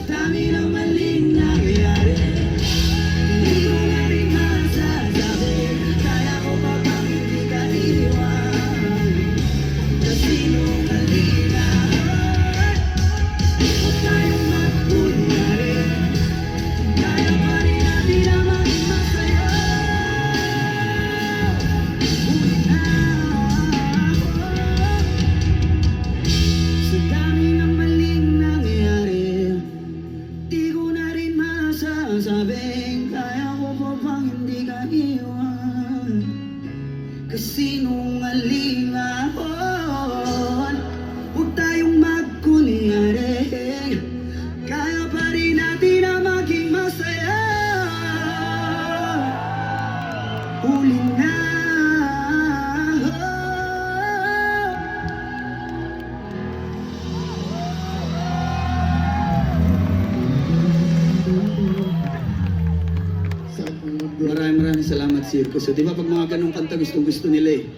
dami ng maling nangyayari, hindi ko na rin masasabi. Kaya ko pa bang hindi ka iwan? Kasi nung halina, huwag tayong magkunyari. Kaya pa rin natin na maging masaya. Huli na sa dami ng maling nangyayari, di ko na rin masasabing kaya ko pa bang hindi ka iwan. Kasi nung alingahon, huwag tayong magkunyari. Kaya pa rin natin na maging masaya. Huli na. Maraming salamat, Sirko. So, di ba pag mga ganong kanta gusto nila eh.